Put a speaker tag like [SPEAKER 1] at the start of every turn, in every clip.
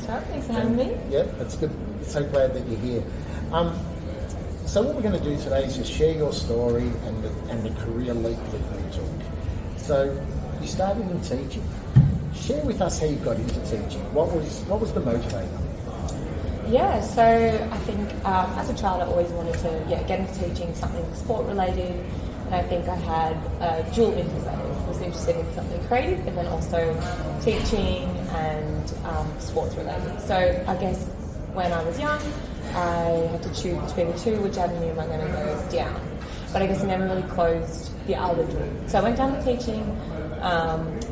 [SPEAKER 1] Rob. Thanks for having me.
[SPEAKER 2] Yeah, that's good. So glad that you're here. So what we're going to do today is just share your story and the career leap that you took. So you started in teaching. Share with us how you got into teaching. What was the motivator?
[SPEAKER 1] Yeah, so I think as a child I always wanted to get into teaching, something sport related, and I think I had a dual interest. I was interested in something creative and then also teaching and sports related. So I guess when I was young I had to choose between the two, which avenue am I going to go down? But I guess I never really closed the other door. So I went down the teaching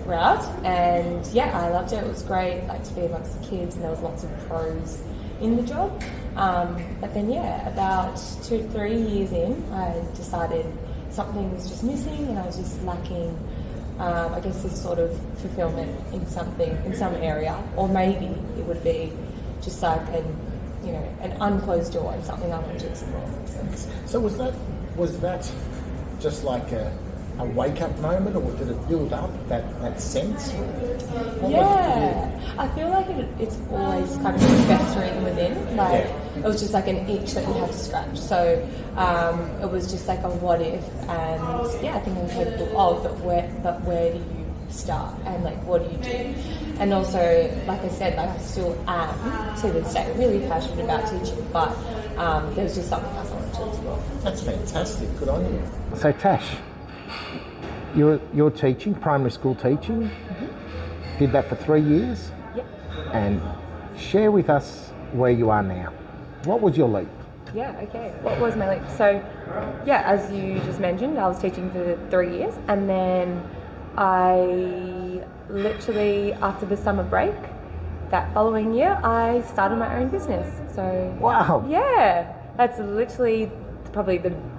[SPEAKER 1] route, and I loved it. It was great. I liked to be amongst the kids, and there was lots of pros in the job. But then about 2 to 3 years in, I decided something was just missing, and I was just lacking, I guess, this sort of fulfillment in some area, or maybe it would be just like an unclosed door and something I wanted to explore.
[SPEAKER 2] So was that just like a wake-up moment, or did it build up that sense?
[SPEAKER 1] I feel like it's always kind of festering within. It was just like an itch that you had to scratch. So it was just like a what if, and I think I'm capable of, but where do you start, and what do you do? And also, like I said, I still am to this day really passionate about teaching, but there was just something else I wanted to explore.
[SPEAKER 2] That's fantastic. Good on you. So Tash, you're teaching, primary school teaching. Mm-hmm. Did that for 3 years.
[SPEAKER 1] Yep.
[SPEAKER 2] And share with us where you are now. What was your leap?
[SPEAKER 1] Yeah, okay. What was my leap? So, as you just mentioned, I was teaching for 3 years, and then I literally, after the summer break, that following year, I started my own business. So,
[SPEAKER 2] wow.
[SPEAKER 1] Yeah, that's literally probably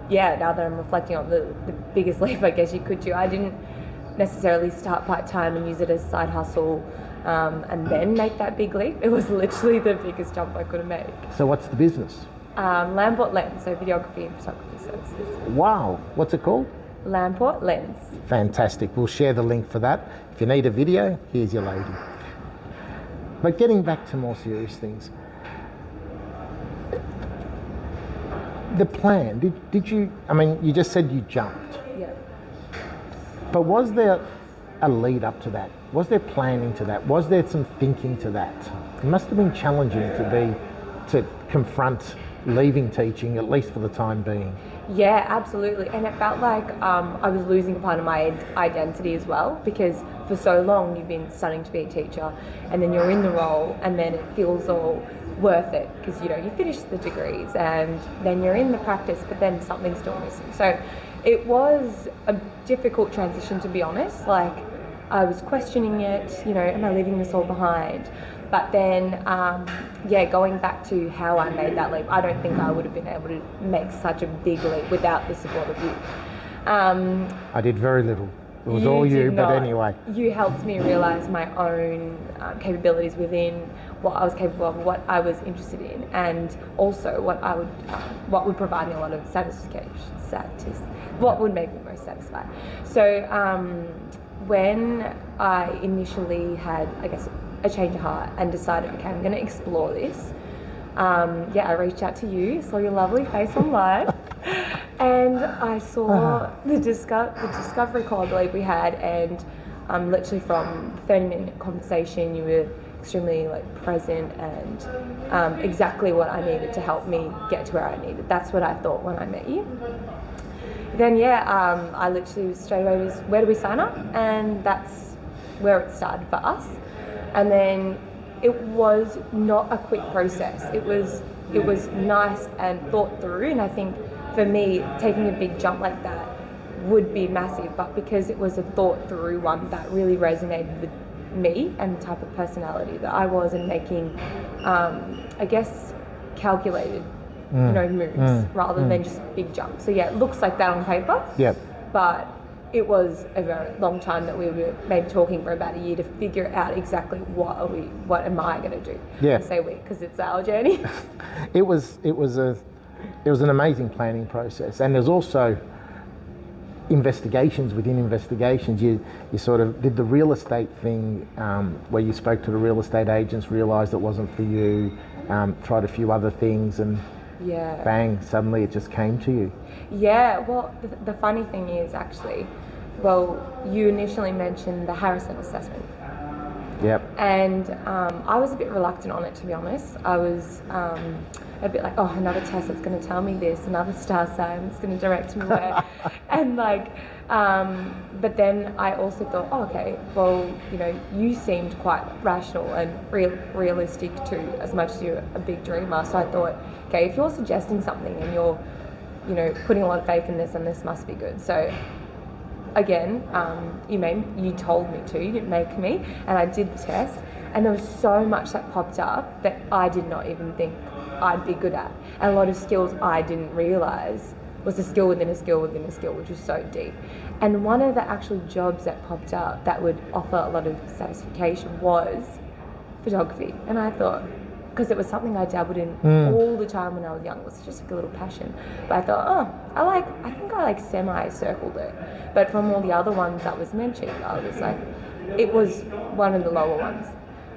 [SPEAKER 1] now that I'm reflecting on the biggest leap I guess you could do. I didn't necessarily start part-time and use it as a side hustle and then make that big leap. It was literally the biggest jump I could have made.
[SPEAKER 2] So what's the business?
[SPEAKER 1] Lamport Lens, so videography and photography services.
[SPEAKER 2] Wow, what's it called?
[SPEAKER 1] Lamport Lens.
[SPEAKER 2] Fantastic. We'll share the link for that. If you need a video, here's your lady. But getting back to more serious things, the plan, did you, you just said you jumped.
[SPEAKER 1] Yeah.
[SPEAKER 2] But was there a lead up to that? Was there planning to that? Was there some thinking to that? It must have been challenging to confront leaving teaching, at least for the time being.
[SPEAKER 1] Yeah, absolutely. And it felt like I was losing a part of my identity as well, because for so long you've been studying to be a teacher, and then you're in the role, and then it feels all worth it because you finish the degrees and then you're in the practice, but then something's still missing. So it was a difficult transition, to be honest. I was questioning it, am I leaving this all behind? But then, going back to how I made that leap, I don't think I would have been able to make such a big leap without the support of you.
[SPEAKER 2] I did very little. It was all you, but anyway.
[SPEAKER 1] You helped me realise my own capabilities within what I was capable of, what I was interested in, and also what would provide me a lot of satisfaction, what would make me most satisfied. So when I initially had, I guess, a change of heart and decided, okay, I'm going to explore this, I reached out to you, saw your lovely face online, and I saw the discovery call I believe we had, and literally from 30-minute conversation you were extremely present and exactly what I needed to help me get to where I needed. That's what I thought when I met you. Then I literally straight away was, where do we sign up? And that's where it started for us. And then it was not a quick process. It was nice and thought through, and I think for me taking a big jump like that would be massive, but because it was a thought through one that really resonated with me and the type of personality that I was, and making I guess calculated moves rather than just big jumps. So it looks like that on paper.
[SPEAKER 2] Yep.
[SPEAKER 1] But it was a very long time that we were maybe talking for about a year to figure out exactly what am I going to do.
[SPEAKER 2] Yeah.
[SPEAKER 1] I say we because it's our journey.
[SPEAKER 2] It was an amazing planning process, and there's also
[SPEAKER 3] investigations within investigations. You sort of did the real estate thing where you spoke to the real estate agents, realised it wasn't for you, tried a few other things, and
[SPEAKER 1] Yeah.
[SPEAKER 3] bang, suddenly it just came to you.
[SPEAKER 1] Yeah, well, the funny thing is actually, well, you initially mentioned the Harrison assessment.
[SPEAKER 3] Yep.
[SPEAKER 1] And I was a bit reluctant on it, to be honest. I was a bit like, oh, another test that's going to tell me this, another star sign that's going to direct me where. And like, but then I also thought, oh, okay, well, you know, you seemed quite rational and realistic too, as much as you're a big dreamer. So I thought, okay, if you're suggesting something and you're, you know, putting a lot of faith in this, and this must be good. So again, you told me to, you didn't make me, and I did the test, and there was so much that popped up that I did not even think I'd be good at, and a lot of skills I didn't realise was a skill within a skill within a skill, which was so deep. And one of the actual jobs that popped up that would offer a lot of satisfaction was photography, and I thought, because it was something I dabbled in all the time when I was young. It was just like a little passion. But I thought, I think I semi-circled it. But from all the other ones that was mentioned, I was like, it was one of the lower ones.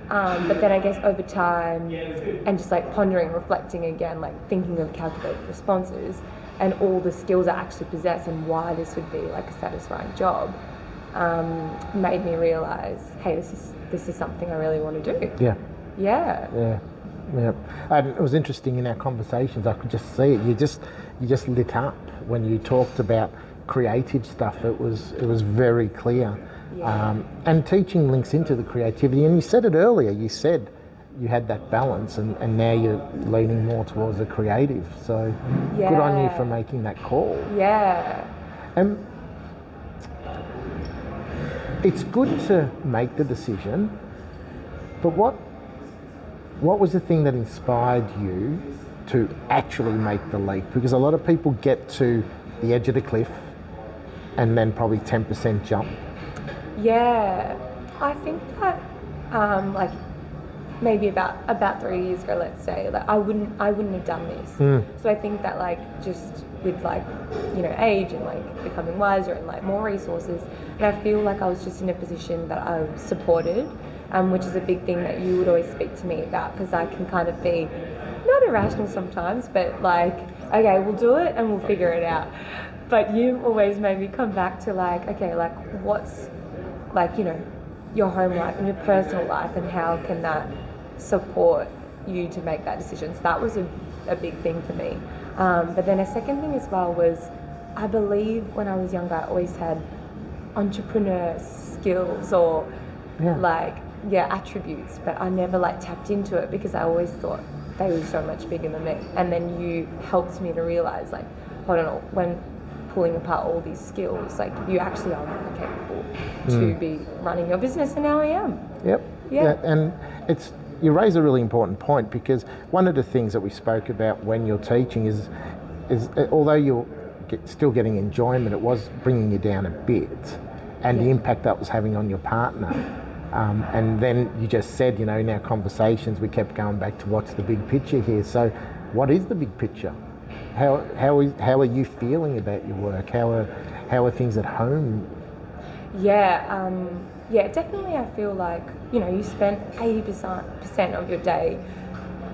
[SPEAKER 1] But then I guess over time, and just like pondering, reflecting again, like thinking of calculated responses and all the skills I actually possess and why this would be like a satisfying job, made me realise, hey, this is something I really want to do.
[SPEAKER 3] Yeah.
[SPEAKER 1] Yeah.
[SPEAKER 3] Yeah, and it was interesting in our conversations. I could just see it. You just lit up when you talked about creative stuff. It was very clear, and teaching links into the creativity. And you said it earlier. You said you had that balance, and now you're leaning more towards the creative. So good on you for making that call.
[SPEAKER 1] Yeah.
[SPEAKER 3] And it's good to make the decision, but what was the thing that inspired you to actually make the leap? Because a lot of people get to the edge of the cliff and then probably 10% jump.
[SPEAKER 1] Yeah, I think that like maybe about 3 years ago, let's say, like I wouldn't have done this. So I think that like just with like, you know, age and like becoming wiser and like more resources, and I feel like I was just in a position that I was supported. Which is a big thing that you would always speak to me about, because I can kind of be not irrational sometimes, but like, okay, we'll do it and we'll figure it out. But you always made me come back to like, okay, like what's like, you know, your home life and your personal life, and how can that support you to make that decision. So that was a big thing for me. But then a second thing as well was, I believe when I was younger, I always had entrepreneur skills or attributes, but I never like tapped into it because I always thought they were so much bigger than me. And then you helped me to realise, like, hold on, when pulling apart all these skills, like you actually are really capable to be running your business, and now I am.
[SPEAKER 3] Yep.
[SPEAKER 1] Yeah.
[SPEAKER 3] And you raise a really important point, because one of the things that we spoke about when you're teaching is although you're still getting enjoyment, it was bringing you down a bit, and the impact that was having on your partner. And then you just said, you know, in our conversations, we kept going back to what's the big picture here. So what is the big picture? How are you feeling about your work? How are things at home?
[SPEAKER 1] Yeah, definitely I feel like, you know, you spend 80% of your day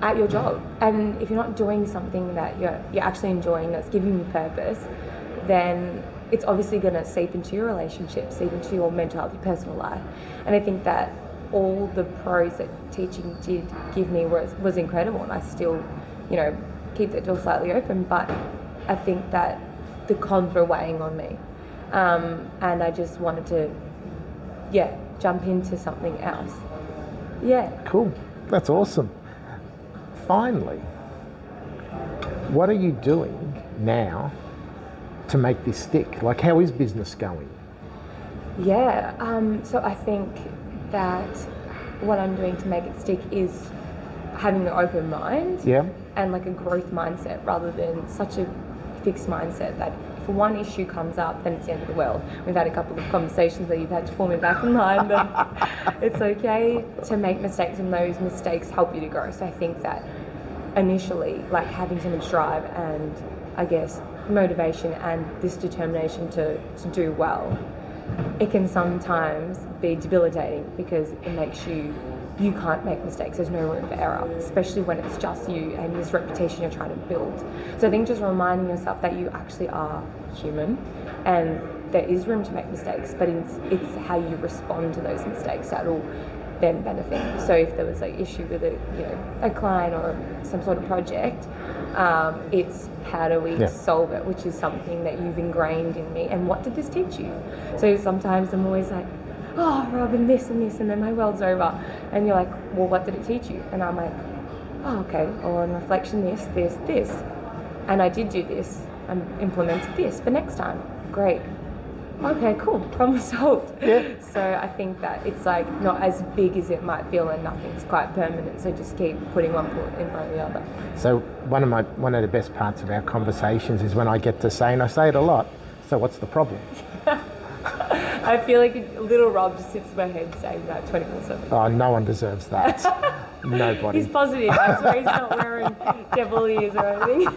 [SPEAKER 1] at your job. And if you're not doing something that you're actually enjoying, that's giving you purpose, then it's obviously going to seep into your relationships, seep into your mental health, your personal life. And I think that all the pros that teaching did give me was incredible, and I still, you know, keep that door slightly open. But I think that the cons were weighing on me, and I just wanted to, jump into something else. Yeah.
[SPEAKER 3] Cool. That's awesome. Finally, what are you doing now to make this stick? Like, how is business going?
[SPEAKER 1] So I think that what I'm doing to make it stick is having an open mind and like a growth mindset, rather than such a fixed mindset that if one issue comes up, then it's the end of the world. We've had a couple of conversations where you've had to pull me back in line, but it's okay to make mistakes, and those mistakes help you to grow. So I think that initially, like having so much drive and I guess motivation and this determination to do well, it can sometimes be debilitating because it makes you can't make mistakes. There's no room for error, especially when it's just you and this reputation you're trying to build. So I think just reminding yourself that you actually are human and there is room to make mistakes, but it's how you respond to those mistakes that'll then benefit you. So if there was an issue with a client or some sort of project, it's how do we solve it, which is something that you've ingrained in me, and what did this teach you? So sometimes I'm always like, oh, Robin, this and this, and then my world's over. And you're like, well, what did it teach you? And I'm like, oh, okay, or on reflection, this. And I did do this and implemented this for next time. Great. Okay, cool, problem solved.
[SPEAKER 3] Yeah.
[SPEAKER 1] So I think that it's like not as big as it might feel and nothing's quite permanent. So just keep putting one foot in front of the other.
[SPEAKER 3] So one of the best parts of our conversations is when I get to say, and I say it a lot, so what's the problem?
[SPEAKER 1] I feel like a little Rob just sits in my head saying that 24/7.
[SPEAKER 3] Oh, no one deserves that. Nobody.
[SPEAKER 1] He's positive. I swear he's not wearing devil ears or anything.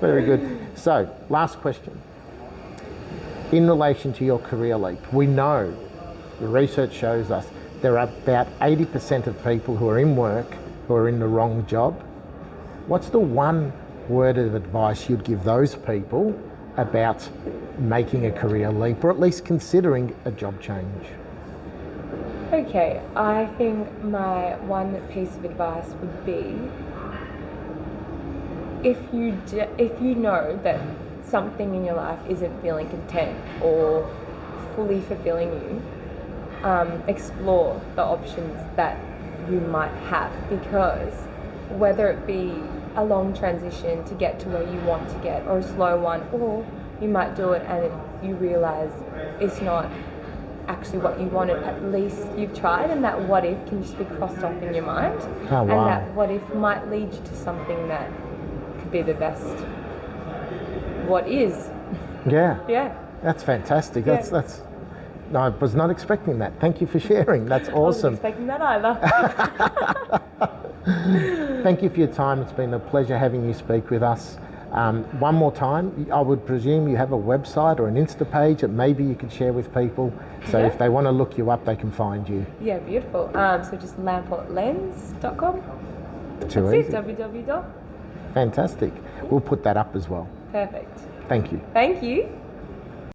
[SPEAKER 3] Very good. So, last question. In relation to your career leap, we know, the research shows us, there are about 80% of people who are in work who are in the wrong job. What's the one word of advice you'd give those people about making a career leap, or at least considering a job change?
[SPEAKER 1] Okay, I think my one piece of advice would be if you know that something in your life isn't feeling content or fully fulfilling you, explore the options that you might have, because whether it be a long transition to get to where you want to get or a slow one, or you might do it and you realise it's not actually what you wanted, at least you've tried, and that what if can just be crossed off in your mind.
[SPEAKER 3] Oh, wow.
[SPEAKER 1] And that what if might lead you to something that could be the best what is.
[SPEAKER 3] Yeah.
[SPEAKER 1] Yeah.
[SPEAKER 3] That's fantastic.
[SPEAKER 1] Yeah.
[SPEAKER 3] That's no, I was not expecting that. Thank you for sharing. That's
[SPEAKER 1] I wasn't
[SPEAKER 3] awesome.
[SPEAKER 1] expecting that either.
[SPEAKER 3] Thank you for your time. It's been a pleasure having you speak with us. One more time, I would presume you have a website or an Insta page that maybe you could share with people. So
[SPEAKER 1] Yeah.
[SPEAKER 3] if they want to look you up, they can find you.
[SPEAKER 1] Yeah, beautiful. So just lamportlens.com.
[SPEAKER 3] Too
[SPEAKER 1] That's
[SPEAKER 3] easy.
[SPEAKER 1] it, www.
[SPEAKER 3] Fantastic. We'll put that up as well.
[SPEAKER 1] Perfect.
[SPEAKER 3] Thank you.
[SPEAKER 1] Thank you.